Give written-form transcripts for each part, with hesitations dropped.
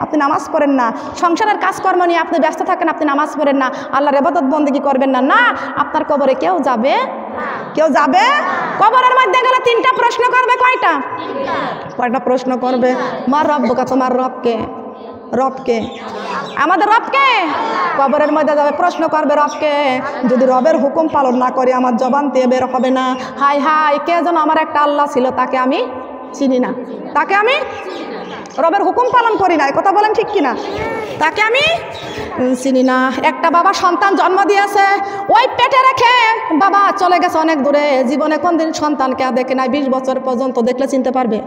আপনি নামাজ পড়েন না, সংসারের কাজকর্ম নিয়ে আপনি ব্যস্ত থাকেন, আপনি নামাজ পড়েন না, আল্লাহর ইবাদত বন্দেগী করবেন না, না আপনার কবরে কেউ যাবে? কেউ যাবে? কবরের মধ্যে গেলে তিনটা প্রশ্ন করবে। কয়টা? কয়টা প্রশ্ন করবে? মার রব্বুকা, তোমার রবকে? রবকে? আমাদের রবকে? কবরের মধ্যে যাবে, প্রশ্ন করবে রবকে। যদি রবের হুকুম পালন না করি আমার জবান দিয়ে বের হবে না, হাই হাই কে যেন আমার একটা আল্লাহ ছিল, তাকে আমি চিনি না, তাকে আমি রবের হুকুম পালন করি না, কথা বলেন ঠিক কিনা? তাকে আমি চিনি না। একটা বাবা সন্তান জন্ম দিয়েছে, ওই পেটে রেখে বাবা চলে গেছে অনেক দূরে, জীবনে কোনদিন সন্তানকে দেখে নাই, 20 বছর পর্যন্ত দেখলে চিনতে পারবে?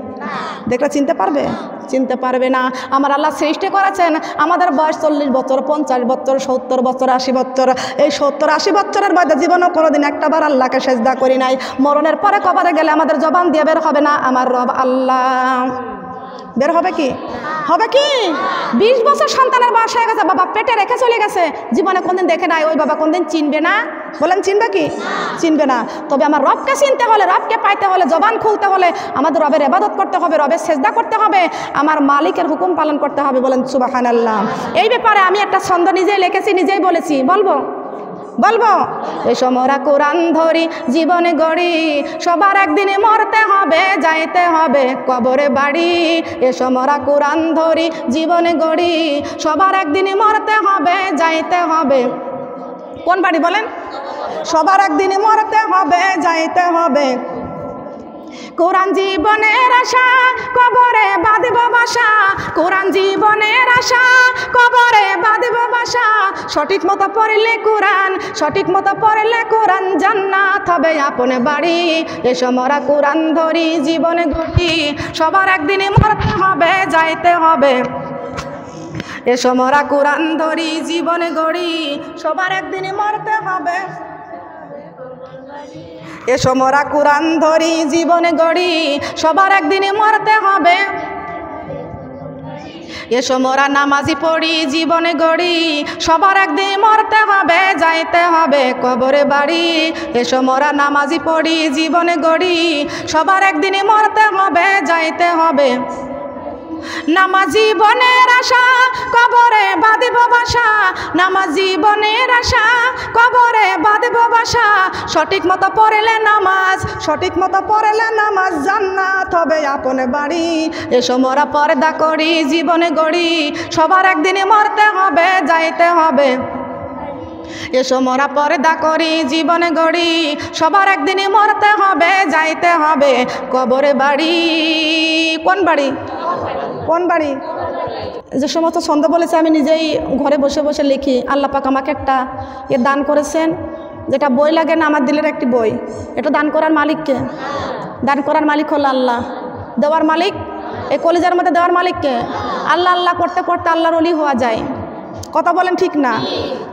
দেখলে চিনতে পারবে? চিনতে পারবে না। আমার আল্লাহ সৃষ্টি করেছেন, আমাদের বয়স 40 বছর, 50 বছর, 70 বছর, 80 বছর। এই 70-80 বছরের মধ্যে জীবনও কোনোদিন একটাবার আল্লাহকে সেজদা করি নাই। মরণের পরে কবরে গেলে আমাদের জবান দিয়ে বের হবে না আমার রব আল্লাহ। বের হবে কি? হবে কি? 20 বছর সন্তানের বয়স হয়ে গেছে, বাবা পেটে রেখে চলে গেছে, জীবনে কোনদিন দেখে নাই, ওই বাবা কোনদিন চিনবে না? বলেন চিনবে কি? চিনবে না। তবে আমার রবকে চিনতে হলে, রবকে পাইতে হলে, জবান খুলতে হলে আমাদের রবের ইবাদত করতে হবে, রবের সেজদা করতে হবে, আমার মালিকের হুকুম পালন করতে হবে। বলেন সুবহানাল্লাহ। এই ব্যাপারে আমি একটা ছন্দ নিজেই লিখেছি, নিজেই বলেছি, বলবো? বলবো? এসো মোরা কোরআন ধরি জীবনে গড়ি, সবার একদিনে মরতে হবে, যাইতে হবে কবরে বাড়ি। এসো মোরা কোরআন ধরি জীবনে গড়ি, সবার একদিনে মরতে হবে, যাইতে হবে কোন বাড়ি? বলেন। সবার একদিনে মরতে হবে, যাইতে হবে কোরআন জীবনের আশা, কবরে বাঁধব বাসা। কোরআন জীবনের আশা, কবরে বাঁধব বাসা। সঠিক মতো পড়লে কোরআন, সঠিক মতো পড়লে কোরআন, জান্নাত হবে আপন বাড়ি। এসো মোরা কোরআন ধরি জীবনে গড়ি, সবার একদিনে মরতে হবে, যাইতে হবে। এসো মোরা কোরআন ধরি জীবনে গড়ি, সবার একদিনে মরতে হবে। এসো মোরা কোরআন ধরি জীবনে গড়ি, সবার একদিনে মরতে হবে। এসো মোরা নামাজি পড়ি জীবনে গড়ি, সবার একদিন মরতে হবে, যাইতে হবে কবরে বাড়ি। এসো মোরা নামাজি পড়ি জীবনে গড়ি, সবার একদিনে মরতে হবে, যাইতে হবে। নামাজি বনের আশা, কবরে বাঁধব বাসা। নামাজি বনের আশা, কবরে বাঁধব বাসা। সঠিক মতো পড়লে নামাজ, সঠিক মতো পড়লে নামাজ, জান্নাত হবে আপন বাড়ি। এসো মোরা পর্দা করি জীবনে গড়ি, সবার একদিনে মরতে হবে, যাইতে হবে। এসো মোরা পর্দা করি জীবনে গড়ি, সবার একদিনে মরতে হবে, যাইতে হবে কবরে বাড়ি। কোন বাড়ি? কোন বাড়ি? যে সমস্ত ছন্দ বলেছে আমি নিজেই ঘরে বসে বসে লিখি। আল্লাহ পাক আমাকে একটা দান করেছেন, যেটা বই লাগে না, আমার দিলের একটি বই। এটা দান করার মালিককে? দান করার মালিক হলো আল্লাহ। দেওয়ার মালিক, এই কলিজার মধ্যে দেওয়ার মালিককে? আল্লাহ আল্লাহ করতে করতে আল্লাহর ওলি হওয়া যায়, কথা বলেন ঠিক না?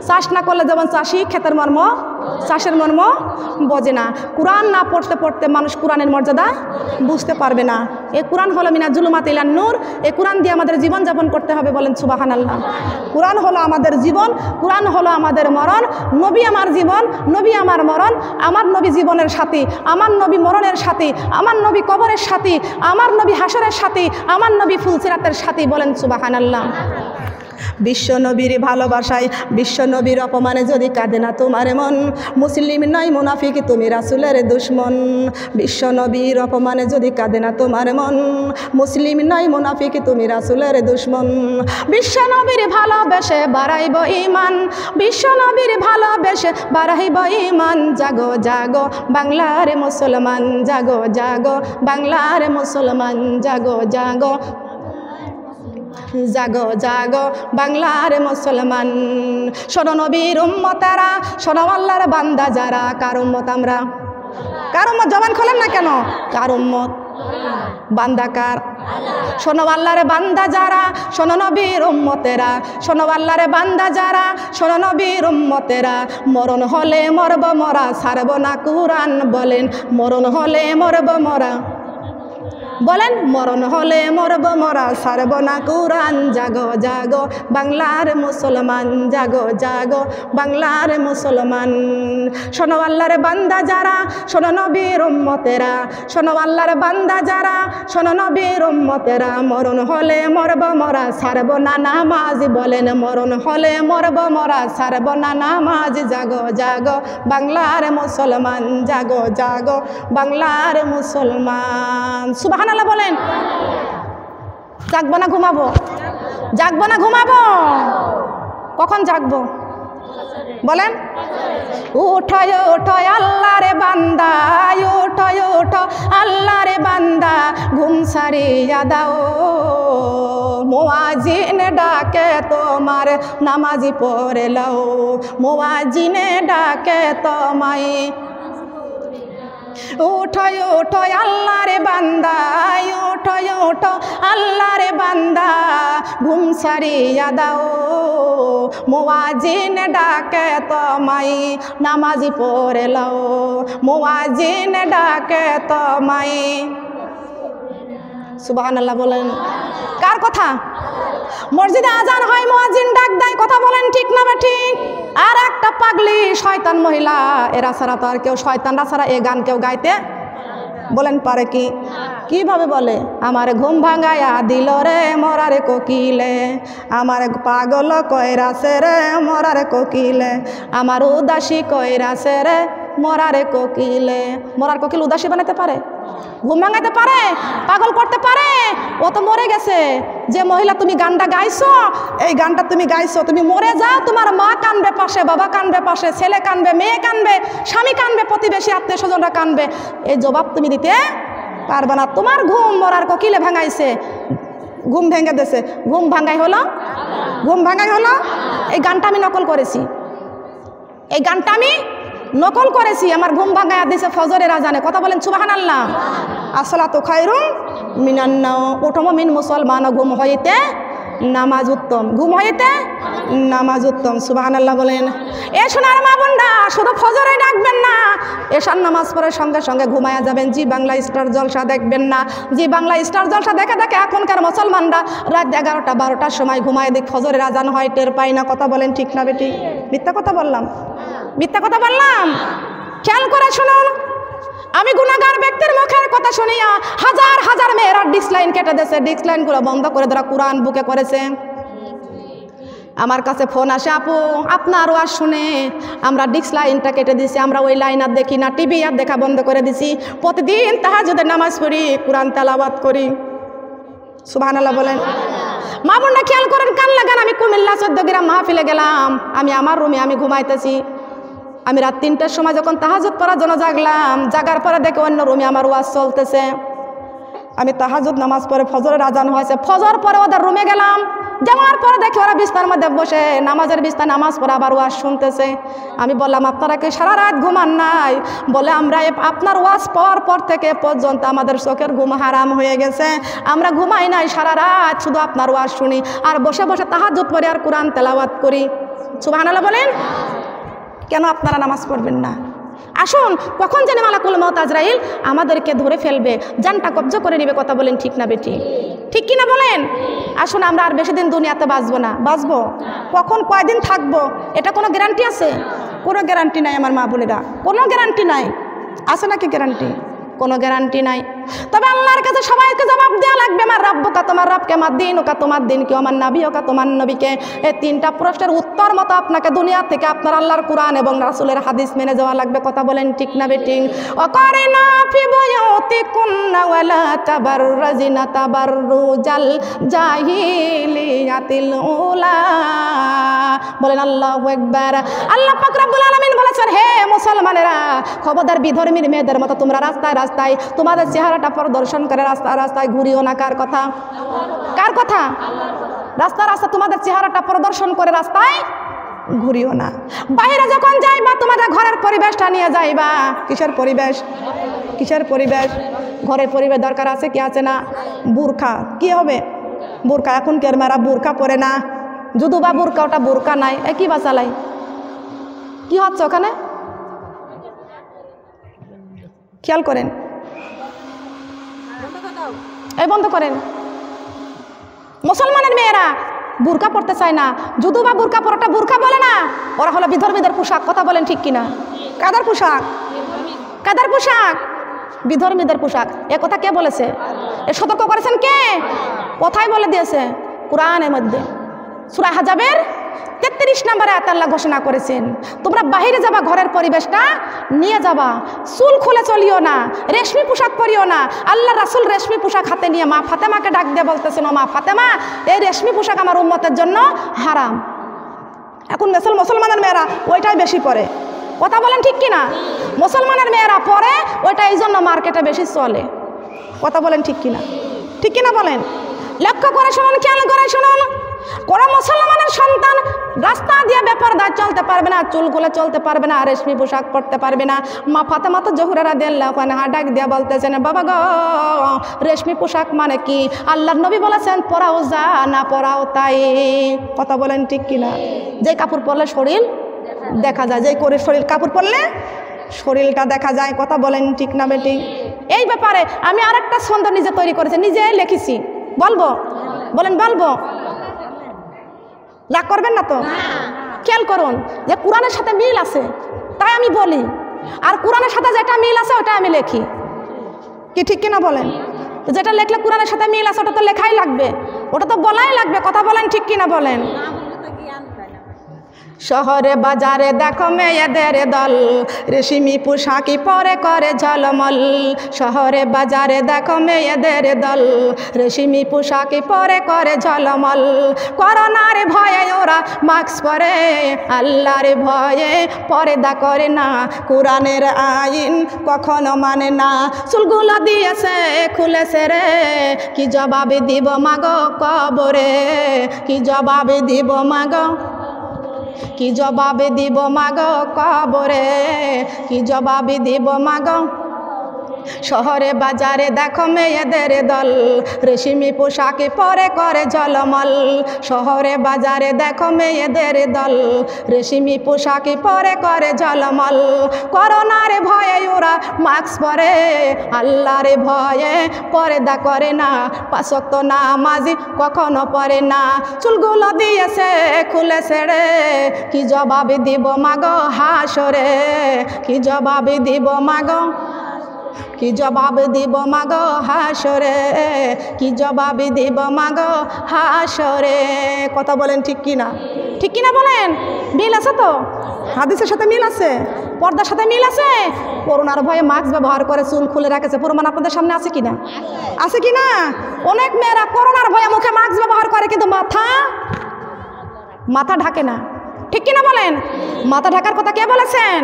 চাষ না করলে যেমন চাষি ক্ষেতের মর্ম, চাষের মর্ম বোঝে না। কোরআন না পড়তে পড়তে মানুষ কোরআনের মর্যাদা বুঝতে পারবে না। এই কোরআন হলো মিনা জুলুমাত ইলান নূর। এই কোরআন দিয়ে আমাদের জীবন যাপন করতে হবে। বলেন সুবহানাল্লাহ। কোরআন হলো আমাদের জীবন, কোরআন হলো আমাদের মরণ। নবী আমার জীবন, নবী আমার মরণ। আমার নবী জীবনের সাথী, আমার নবী মরণের সাথী, আমার নবী কবরের সাথী, আমার নবী হাসরের সাথী, আমার নবী ফুলসিরাতের সাথী। বলেন সুবহানাল্লাহ। বিশ্ব নবীর ভালোবাসায়, বিশ্ব নবীর অপমানে যদি কাঁদে না তোমার মন, মুসলিম নয় মুনাফিক তুমি রাসূলের দুশমন। বিশ্ব নবীর অপমানে যদি কাঁদে না তোমার মন, মুসলিম নয় মুনাফিক তুমি রাসূলের দুশমন। বিশ্ব নবীর ভালোবেসে বাড়াইব ঈমান, বিশ্ব নবীর ভালোবেসে বাড়াইব ঈমান। জাগো জাগো বাংলার মুসলমান, জাগো জাগো বাংলার মুসলমান, জাগো জাগো, জাগো জাগো বাংলার মুসলমান। শোনো নবীর উম্মতেরা, শোনো আল্লাহর বান্দা যারা। কার উম্মত আমরা? কার উম্মত? জবান খোলেন না কেন? কার উম্মত? বান্দা কার? শোনো আল্লাহর বান্দা যারা, শোনো নবীর উম্মতেরা। শোনো আল্লাহর বান্দা যারা, শোনো নবীর উম্মতেরা। মরণ হলে মরব মরা, ছাড়ব না কুরআন। বলেন মরণ হলে মরব মরা, বলেন মরণ হলে মরব মরা সারব না কুরআন জাগো জাগো বাংলার মুসলমান জাগো জাগো বাংলার মুসলমান শোনো আল্লাহর বান্দা যারা শোনো নবীর উম্মতেরা শোনো আল্লাহর বান্দা যারা শোনো নবীর উম্মতেরা মরণ হলে মরব মরা সারব না নামাজ বলেন মরণ হলে মরব মরা সারব না নামাজ জাগো জাগো বাংলার মুসলমান জাগো জাগো বাংলার মুসলমান সুবহানাল্লাহ বলেন জাগবো না ঘুমাবো জাগবো না ঘুমাবো কখন জাগবো বলেন উঠয় উঠয় আল্লাহরে বান্দা উঠয় উঠো আল্লাহরে বান্দা ঘুম সারিয়া দাও মুয়াজ্জিন ডাকে তোমার নামাজি পড়ে লও মুয়াজ্জিনে ডাকে তোমায় উঠয় উঠয় আল্লাহরে বান্দা উঠয় উঠো আল্লাহরে বান্দা ঘুম সারিয়া দাও মুয়াজ্জিন ডাকে তোমায় নামাজি পড়ে লও মুয়াজ্জিন ডাকে তোমায় সুবহানাল্লাহ বলেন কার কথা মসজিদে আজান হয় মুয়াজ্জিন ডাক দেয় কথা বলেন ঠিক না ঠিক আর একটা পাগলি শয়তান মহিলা এরা ছাড়া তো আর কেউ শয়তানরা ছাড়া এ গান কেউ গাইতে বলেন পারে কি কিভাবে বলে আমার ঘুম ভাঙায়া দিল রে মরার কোকিলে আমার পাগল কইরাছে রে মরার কোকিলে আমার উদাসী কইরাছে রে মরার কোকিলে মরার কোকিল উদাসী বানাতে পারে ঘুম ভাঙাইতে পারে পাগল করতে পারে ও তো মরে গেছে যে মহিলা তুমি গানটা গাইছো এই গানটা তুমি গাইছো তুমি মরে যাও তোমার মা কানবে পাশে বাবা কানবে পাশে ছেলে কানবে মেয়ে কানবে স্বামী কানবে প্রতিবেশী আত্মীয় স্বজনরা কানবে এই জবাব তুমি দিতে পারবে না তোমার ঘুম মরার কোকিলে ভাঙাইছে ঘুম ভেঙে দিয়েছে ঘুম ভাঙাই হলো ঘুম ভাঙাই হলো এই গানটা আমি নকল করেছি এই গানটা আমি নকল করেছি আমার ঘুম ভাঙায়া দিয়েছে ফজরের আজানে কথা বলেন সুবহানাল্লাহ আসসালাতু খায়রুম মিনান নাওম ওঠো মুমিন মুসলমান ঘুম হইতে নামাজ উত্তম ঘুম হইতে নামাজ উত্তম সুবহানাল্লাহ বলেন এ সোনার মা বোনরা শুধু ফজরে ডাকবেন না এশার নামাজ পড়ে সঙ্গে সঙ্গে ঘুমায়া যাবেন জি বাংলা স্টার জলসা দেখবেন না জি বাংলা স্টার জলসা দেখে দেখে এখনকার মুসলমানরা রাত 11টা 12টার সময় ঘুমায় দেখ ফজরের আজান হয় টের পায় না কথা বলেন ঠিক না বেটি মিথ্যা কথা বললাম মিথ্যা কথা বললাম খেয়াল করে শুনুন আমি গুনাহগার ব্যক্তির মুখের কথা শুনিয়া হাজার হাজার মেয়েরা ডিসলাইন কেটে দিয়েছে ডিসলাইনগুলো বন্ধ করে তারা কোরআন বুকে করেছে আমার কাছে ফোন আসে আপু আপনার ওয়াজ শুনে আমরা ডিসলাইনটা কেটে দিছি আমরা ওই লাইন আর দেখি না টিভি আর দেখা বন্ধ করে দিছি প্রতিদিন তাহাজ্জুদের নামাজ পড়ি কোরআন তেলাওয়াত করি সুবহানাল্লাহ বলেন মা বোনরা খেয়াল করেন কান লাগান আমি কুমিল্লা 14 গ্রাম মাহফিলে গেলাম আমি আমার রুমে আমি ঘুমাইতেছি আমি রাত 3টার সময় যখন তাহাজ্জুদ পড়ার জন্য জাগলাম জাগার পরে দেখে অন্য রুমে আমার ওয়াজ চলতেছে আমি তাহাজ্জুদ নামাজ পড়ে ফজরের আজান হয়েছে ফজর পরে ওদের রুমে গেলাম যাওয়ার পরে দেখি ওরা বিছানার মধ্যে বসে নামাজের বিছানায় নামাজ পড়ে আবার ওয়াজ শুনতেছে আমি বললাম আপনারা কি সারা রাত ঘুমান নাই বলে আমরা আপনার ওয়াজ পাওয়ার পর থেকে পর্যন্ত আমাদের চোখের ঘুম হারাম হয়ে গেছে আমরা ঘুমাই নাই সারা রাত শুধু আপনার ওয়াজ শুনি আর বসে বসে তাহাজ্জুদ পড়ি আর কোরআন তেলাওয়াত করি সুবহানাল্লাহ বলেন কেন আপনারা নামাজ পড়বেন না আসুন কখন জানি মালাকুল মউত আজরাইল আমাদেরকে ধরে ফেলবে জানটা কবজা করে নেবে কথা বলেন ঠিক না বেটি ঠিক কি না বলেন আসুন আমরা আর বেশি দিন দুনিয়াতে বাঁচবো না বাঁচবো কখন কয়দিন থাকবো এটা কোনো গ্যারান্টি আছে কোনো গ্যারান্টি নাই আমার মা বোনেরা কোনো গ্যারান্টি নাই আছে নাকি গ্যারান্টি কোনো গ্যারান্টি নাই তবে আল্লাহর কাছে সবাইকে জবাব দেওয়া লাগবে আমার রব্বুকা তোমার রবকে আমার দিনুকা তোমার দিন কি আমার নবীকা তোমার নবীকে এই 3টা প্রশ্নের উত্তর মতো আপনাকে দুনিয়া থেকে আপনার আল্লাহর কোরআন এবং রাসূলের হাদিস মেনে যাওয়া লাগবে কথা বলেন ঠিক না বেটি ওয়াকারিনা ফি বুয়ুতিকুন্না ওয়ালা তাবাররাজিনা তাবাররুজাল জাহিলিয়াতিল উলা বলেন আল্লাহু আকবার আল্লাহ পাক রব্বুল আলামিন বলেছেন হে মুসলমানেরা খবরদার বিধর্মীর মেয়েদের মতো তোমরা রাস্তায় রাস্তায় তোমাদের চেহারাটা প্রদর্শন করে রাস্তায় রাস্তায় ঘুরিও না কার কথা রাস্তা রাস্তা তোমাদের চেহারাটা প্রদর্শন করে রাস্তায় ঘুরিও না বাইরে যখন যাইবা তোমাদের ঘরের পরিবেশটা নিয়ে যাইবা কিসের পরিবেশ ঘরের পরিবেশ দরকার আছে কি আছে না বুরখা কি হবে বুরখা এখন কের মেয়েরা বুরখা পরে না যদু বা বুরখা ওটা বুরখা নাই একই বা চালাই কি হচ্ছে ওখানে খেয়াল করেন এই বন্ধ করেন। মুসলমানের মেয়েরা বুরকা পড়তে চায় না, যদু বা বুরকা পরাটা বুরকা বলে না, ওরা হলো বিধর্মীদের পোশাক। কথা বলেন ঠিক কিনা? কাদের পোশাক? কাদের পোশাক? বিধর্মীদের পোশাক। এ কথা কে বলেছে? এ সতর্ক করেছেন কে? কোথায় বলে দিয়েছে? কোরআনের মধ্যে সূরা হাজাবের 33 নম্বরে আয়াত আল্লাহ ঘোষণা করেছেন, তোমরা বাহিরে যাবা, ঘরের পরিবেশটা নিয়ে যাবা, চুল খুলে চলিও না, রেশমি পোশাক পরিও না। আল্লাহ রাসূল রেশমি পোশাক হাতে নিয়ে মা ফাতেমাকে ডাক দিয়ে বলতেছেন, ও মা ফাতেমা, এই রেশমি পোশাক আমার উম্মতের জন্য হারাম। এখন মুসলমানের মেয়েরা ওইটাই বেশি পরে। কথা বলেন ঠিক কিনা? মুসলমানের মেয়েরা পরে ওইটা, এই জন্য মার্কেটে বেশি চলে। কথা বলেন ঠিক কিনা? ঠিক কিনা বলেন? লক্ষ্য করে শুনুন, খেয়াল করে শুনুন, কোন মুসলমানের সন্তান রাস্তা দিয়ে বেপরদা চলতে পারবে না, চুল খুলে চলতে পারবে না, রেশমি পোশাক পরতে পারবে না। মা ফাতেমা তো জোহরা রাদিয়াল্লাহু আনহা ডাক দিয়ে বলতেছেন, বাবা গো, রেশমি পোশাক মানে কি? আল্লাহর নবী বলেছেন, পরাও যা, না পরাও তাই। কথা বলেন ঠিক কিনা? যে কাপড় পরলে শরীর দেখা যায়, যে করে শরীর কাপড় পরলে শরীরটা দেখা যায়। কথা বলেন ঠিক না বেটি? এই ব্যাপারে আমি আরেকটা ছন্দ নিজে তৈরি করেছি, নিজে লিখেছি, বলবো? বলেন বলবো? রাগ করবেন না তো? খেয়াল করুন, যে কোরআনের সাথে মিল আছে তাই আমি বলি, আর কোরআনের সাথে যেটা মিল আছে ওটা আমি লিখি। কি ঠিক কিনা বলেন? যেটা লেখলে কোরআনের সাথে মিল আছে ওটা তো লেখাই লাগবে, ওটা তো বলাই লাগবে। কথা বলেন ঠিক কিনা বলেন? শহরে বাজারে দেখো মেয়েদের দল, রেশমি পোশাকি পরে করে ঝলমল। শহরে বাজারে দেখো মেয়েদের দল, রেশমি পোশাকি পরে করে ঝলমল। করোনার ভয়ে ওরা মাস্ক পরে, আল্লাহর ভয়ে পর্দা করে না, কোরআনের আইন কখনো মানে না। চুলগুলো দিয়েছে খুলেছে রে, কি জবাবে দিব মাগো কবরে, কি জবাবে দিব মাগো, কি জবাবে দিব মাগো কবরে, কি জবাবে দিব মাগো। শহরে বাজারে দেখো মেয়েদের দল, রেশমি পোশাকে পরে করে ঝলমল। শহরে বাজারে দেখো মেয়েদের দল, রেশমি পোশাকে পরে করে ঝলমল। করোনার ভয়ে ওরা মাস্ক পরে, আল্লাহর ভয়ে পর্দা করে না, পাঁচ ওয়াক্ত নামাজি কখনো পড়ে না। চুলগুলো দিয়েছে খুলেছে রে, কি জবাবে দিব মাগো হাসরে, কি জবাবে দিব মাগো, কি জবাব দিব মাগো হাসরে, কি জবাব দিব মাগো হাসরে। কথা বলেন ঠিক কিনা? ঠিক কিনা বলেন? মিল আছে তো? হাদিসের সাথে মিল আছে, পর্দার সাথে মিল আছে। করোনার ভয়ে মাস্ক ব্যবহার করে চুল খুলে রেখেছে, প্রমাণ আপনাদের সামনে আছে কিনা? আছে কিনা? অনেক মেয়েরা করোনার ভয়ে মুখে মাস্ক ব্যবহার করে, কিন্তু মাথা ঢাকে না। ঠিক কিনা বলেন? মাথা ঢাকার কথা কে বলেছেন?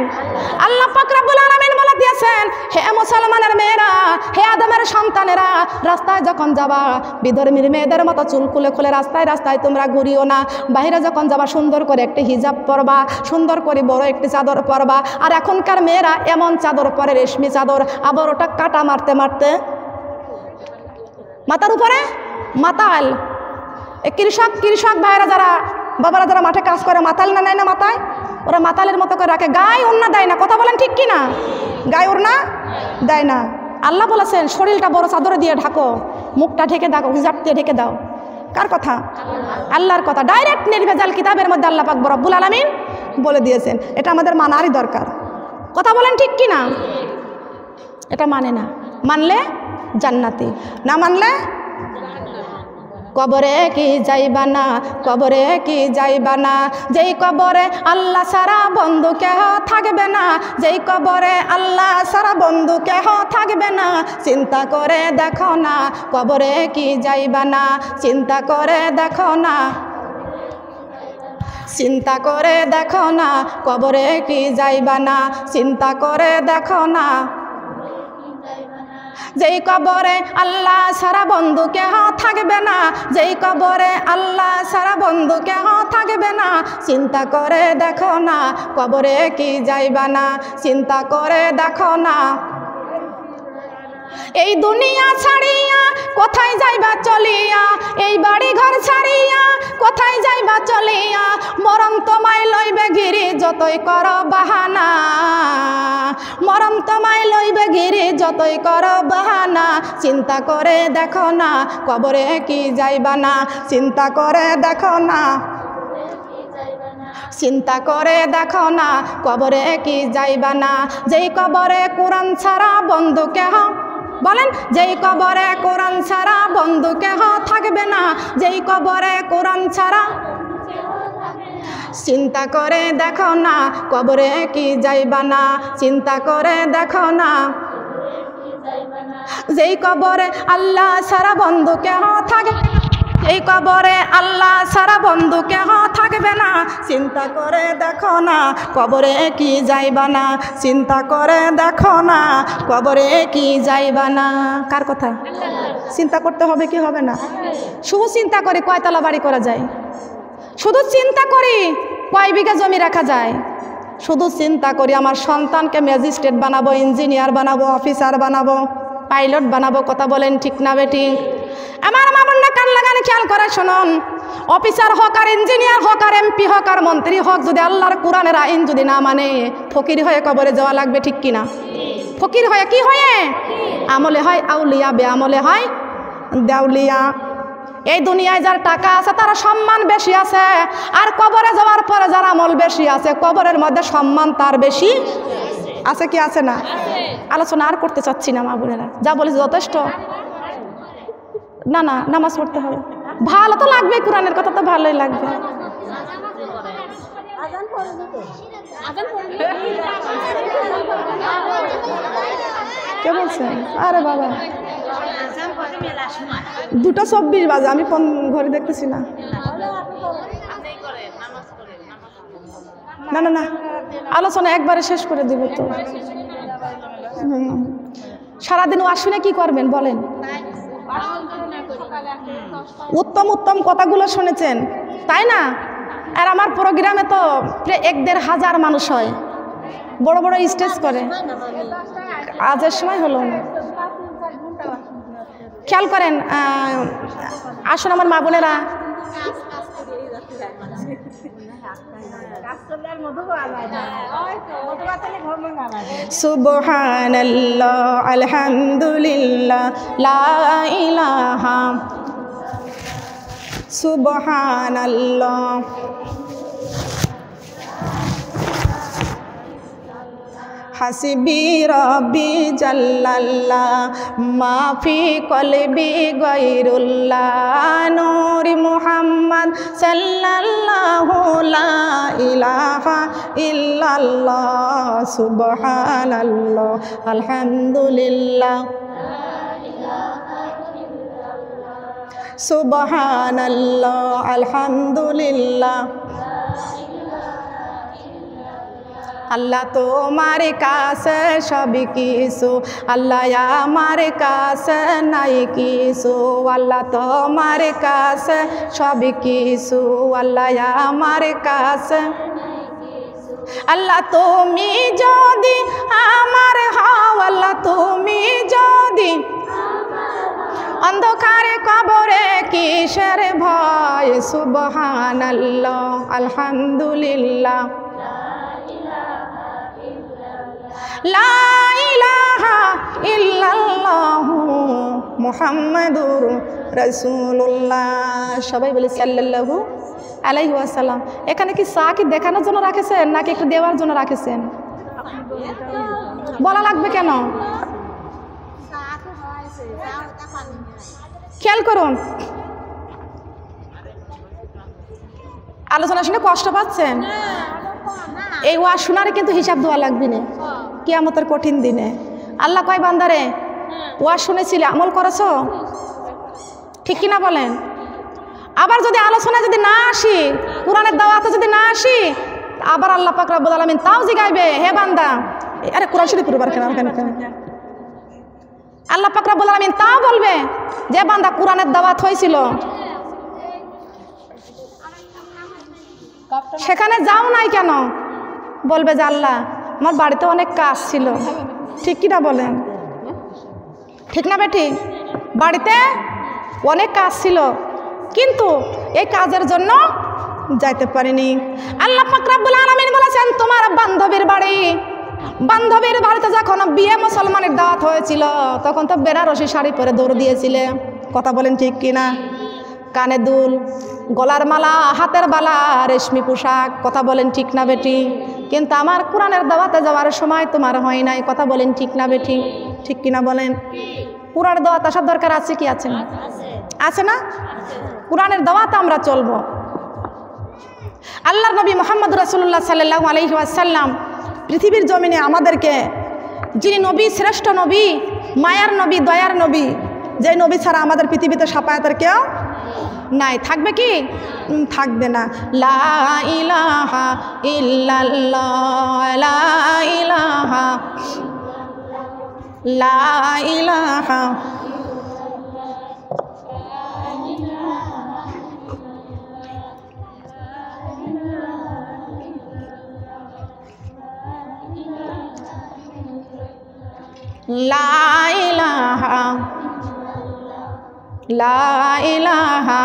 আল্লাহ পাক রব্বুল আলামিন বলে দিয়েছেন, হে মুসলমানের মেয়েরা, হে আদমের সন্তানেরা, রাস্তায় যখন যাবা বিধর্মীর মেয়েদের মতো চুল খুলে খুলে রাস্তায় রাস্তায় তোমরা ঘুরিও না। বাইরে যখন যাবা সুন্দর করে একটি হিজাব পরবা, সুন্দর করে বড় একটি চাদর পরবা। আর এখনকার মেয়েরা এমন চাদর পরে, রেশমি চাদর, আবার ওটা কাটা মারতে মারতে মাথার উপরে মাতাল। কৃষক ভাইরা যারা, বাবারা যারা মাঠে কাজ করে, মাতাল না নেয় না মাথায়, ওরা মাতালের মতো করে রাখে, গায়ে ওড়না দেয় না। কথা বলেন ঠিক কিনা? গায়ে ওড়না দেয় না। আল্লাহ বলেছেন শরীরটা বড় চাদরে দিয়ে ঢাকো, মুখটা ঢেকে দাও, হিজাব দিয়ে ঢেকে দাও। কার কথা? আল্লাহর কথা। ডাইরেক্ট নির্ভেজাল কিতাবের মধ্যে আল্লাহ পাক রব্বুল আলামিন বলে দিয়েছেন। এটা আমাদের মানারই দরকার। কথা বলেন ঠিক কিনা? এটা মানে না, মানলে জান্নাতি, না মানলে কবরে কি যাইবা না, কবরে কি যাইবা না। যেই কবরে আল্লাহ সারা বন্ধু কেহ থাকবে না, যেই কবরে আল্লাহ সারা বন্ধু কেহ থাকবে না। চিন্তা করে দেখো না, কবরে কি যাইবা না, চিন্তা করে দেখো না, চিন্তা করে দেখো না, কবরে কি যাইবা না, চিন্তা করে দেখো না। যেই কবরে আল্লাহ সারা বন্ধু কেহ থাকবে না, যেই কবরে আল্লাহ সারা বন্ধু কেহ থাকবে না। চিন্তা করে দেখো না, কবরে কি যাইবা না, চিন্তা করে দেখো না। এই দুনিয়া ছাড়িয়া কোথায় যাইবা চলিয়া, এই বাড়ি ঘর ছাড়িয়া কোথায় যাইবা চলিয়া। মরণ তোমায় লইবে ঘিরি যতই কর বাহানা, মরম তোমায় লইবে ঘিরে যতই কর বাহানা। চিন্তা করে দেখো না কবরে কি যাইবা না, চিন্তা করে দেখো না, চিন্তা করে দেখো না কবরে কি যাইবা না। যেই কবরে কোরআন ছাড়া বন্ধু কেহ, বলেন যেই কবরে কোরআন ছাড়া বন্ধু কেহ থাকবে না, যেই কবরে কোরআন ছাড়া। চিন্তা করে দেখো না কবরে কি যাইবা না, চিন্তা করে দেখো না। যেই কবরে আল্লাহ ছাড়া বন্ধু কেহ থাকে, এই কবরে আল্লাহ ছাড়া বন্ধু কেহ থাকবে না। চিন্তা করে দেখো না কবরে কি যাইবা না, চিন্তা করে দেখো না কবরে কি যাইবা না। কার কথা? চিন্তা করতে হবে কি হবে না? শুধু চিন্তা করি কয়তলা বাড়ি করা যায়, শুধু চিন্তা করি কয় বিঘা জমি রাখা যায়, শুধু চিন্তা করি আমার সন্তানকে ম্যাজিস্ট্রেট বানাবো, ইঞ্জিনিয়ার বানাবো, অফিসার বানাবো, পাইলট বানাবো। কথা বলেন ঠিক না বেটি? আমার মা বোনরা কান লাগানে খেয়াল করে শুনুন, অফিসার হোক আর ইঞ্জিনিয়ার হোক আর এমপি হোক আর মন্ত্রী হোক, যদি আল্লাহর কোরআনের আইন যদি না মানে ফকির হয়ে কবরে যাওয়া লাগবে, ঠিক কিনা? ফকির হয়ে কি হয়ে? আমলে হয় আউলিয়া, বেআমলে হয় দেউলিয়া। এই দুনিয়ায় যার টাকা আছে তার সম্মান বেশি আছে, আর কবরে যাওয়ার পরে যার আমল বেশি আছে কবরের মধ্যে সম্মান তার বেশি আছে কি আছে না? আলোচনা আর করতে চাচ্ছি না মা বোনেরা, যা বলেছি যথেষ্ট। না না, নামাজ পড়তে হবে, ভালো তো লাগবে, কোরআনের কথা তো ভালোই লাগবে। কে বলছেন? আরে বাবা 2:24 বাজে, আমি কোন ঘরে দেখতেছি না। না না না, আলোচনা একবারে শেষ করে দিব তো। সারাদিন ওয়াজ শুনে কি করবেন বলেন? উত্তম উত্তম কথাগুলো শুনেছেন তাই না? আর আমার প্রোগ্রামে তো প্রায় 1-1.5 হাজার মানুষ হয়, বড় বড় স্টেজ করে। আজের সময় হলো না, খেয়াল করেন। আসুন আমার মা বোনেরা, সুবহানাল্লাহ আলহামদুলিল্লাহ লা ইলাহা সুবহানাল্লাহ হাসবি রব্বি জাল্লাল্লাহ মাফি কলবি গায়রুল্লাহ নূরি মুহাম্মদ সাল্লাল্লাহু লা ইলাহা ইল্লাল্লাহ সুবহানাল্লাহ আলহামদুলিল্লাহ সুবহানাল্লাহ আলহামদুলিল্লাহ। আল্লাহ তোমার কাছে সব কিছু, আল্লাহ আমার কাছে নাই কিছু। আল্লাহ তোমার কাছে সব কিছু, আল্লাহ আমার কাছে। আল্লাহ তুমি যদি আমার হও, আল্লাহ তুমি যদি অন্ধকারে কবরে কিসের ভয়। সুবহানাল্লাহ আলহামদুলিল্লাহ লা ইলাহা ইল্লাল্লাহু মুহাম্মাদুর রাসূলুল্লাহ। সবাই বলি সাল্লাল্লাহু আলাইহি ওয়াসাল্লাম। এখানে কি চা কি দেখানোর জন্য রাখেছেন নাকি একটু দেওয়ার জন্য রাখেছেন? বলা লাগবে কেন? খেয়াল করুন, আলোচনা শুনে কষ্ট পাচ্ছেন? এই ওয়াজ শোনারে কিন্তু হিসাব দেওয়া লাগবে না কিয়ামতের কঠিন দিনে। আল্লাহ কয় বান্দারে ওয়াজ শুনেছিলে, আমল করেছো? ঠিক কিনা বলেন? আবার যদি আলোচনায় যদি না আসি, কোরআনের দাওয়াতে যদি না আসি, আবার আল্লাহ পাক রব্বুল আলামিন তাও জিগাইবে, হে বান্দা, আরে কোরআন শরীফ পুরোবার কেন আল্লাহ পাক রব্বুল আলামিন তাও বলবে যে বান্দা কোরআনের দাওয়াত হয়েছিল, সেখানে যাও নাই কেন? বলবে যে আল্লাহ আমার বাড়িতে অনেক কাজ ছিল। ঠিক কিনা বলেন? ঠিক না বেটি? বাড়িতে অনেক কাজ ছিল, কিন্তু এই কাজের জন্য যাইতে পারিনি। আল্লাহ পাক রব্বুল আলামিন বলেছেন তোমার বান্ধবীর বাড়িতে যখন বিয়ে মুসলমানের দাওয়াত হয়েছিল তখন তো বেনারসি শাড়ি পরে দৌড় দিয়েছিলে, কথা বলেন ঠিক কিনা? কানে দুল, গলার মালা, হাতের বালা, রেশমি পোশাক, কথা বলেন ঠিক না বেটি? কিন্তু আমার কোরআনের দাওয়াতে যাওয়ার সময় তোমার হয় নাই, কথা বলেন ঠিক না বেটি? ঠিক কিনা বলেন? কোরআনের দাওয়াত আসার দরকার আছে কি আছে না? আছে না? কোরআনের দাওয়াতে আমরা চলবো। আল্লাহর নবী মুহাম্মদ রাসূলুল্লাহ সাল্লাল্লাহু আলাইহি ওয়াসাল্লাম পৃথিবীর জমিনে আমাদেরকে, যিনি নবী, শ্রেষ্ঠ নবী, মায়ার নবী, দয়ার নবী, যে নবী ছাড়া আমাদের পৃথিবীতে শাফায়াতের কেউ নাই। থাকবে কি? থাকবে না। লা ইলাহা ইল্লাল্লাহ, লা ইলাহা, লা ইলাহা, লা ইলাহা, লা ইলাহা।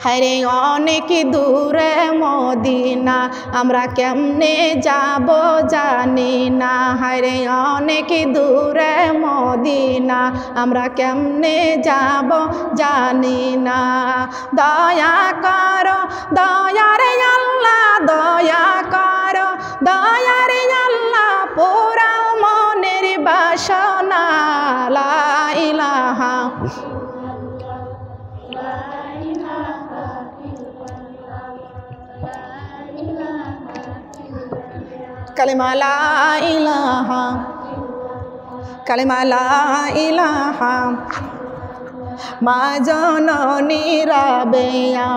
হরে অনেক দূরে মদিনা, আমরা কেমনে যাব জানি না। হরে অনেক দূরে মদিনা, আমরা কেমনে যাব জানি না। দয়া করো দয়ারে আল্লাহ, দয়া করো দয়ারে আল্লাহ, পুরাও মনের বাসনা। লা ইলাহা, কালিমা লা ইলাহা, কালিমা লা ইলাহা। মা জননী রাবেয়া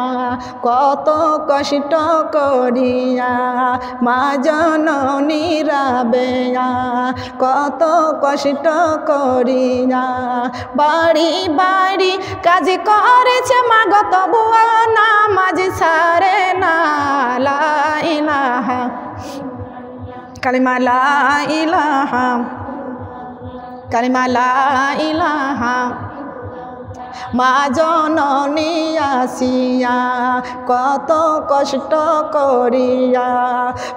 কত কষ্ট করিয়া, মা জননী রাবেয়া কত কষ্ট করিয়া, বাড়ি বাড়ি কাজ করেছে মা গো, তবুও নামাজ ছাড়ে না। লা ইলাহা, কালিমা লা ইলাহা, কালিমা লা ইলাহা। মা জননী আসিয়া কত কষ্ট করিয়া,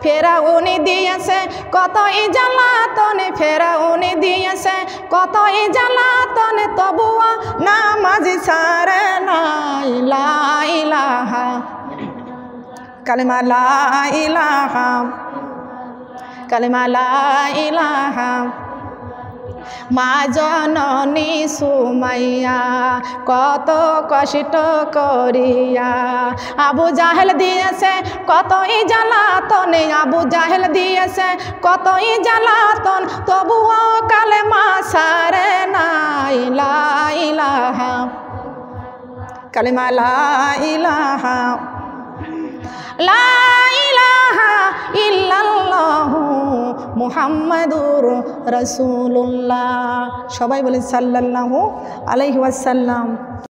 ফেরাউনি দিয়েছে কতই জ্বালাতন, ফেরাউনি দিয়েছে কতই জ্বালাতন, তবুও নামাজ ছাড়ে না। লা ইলাহা, কালিমা লা ইলাহা, কালিমা লা ইলাহা। মা জননী সুমাইয়া কত কষ্ট করিয়া, আবু জাহেল দিয়েছে কতই জ্বালাতন, আবু জাহেল দিয়েছে কতই জ্বালাতন, তবুও কালেমা ছাড়ে না। লা ইলাহা, কালিমা লা ইলাহা, লা ইলাহা ইল্লাল্লাহু মুহাম্মাদুর রাসূলুল্লাহ। সবাই বলেন সাল্লাল্লাহু আলাইহি ওয়াসাল্লাম।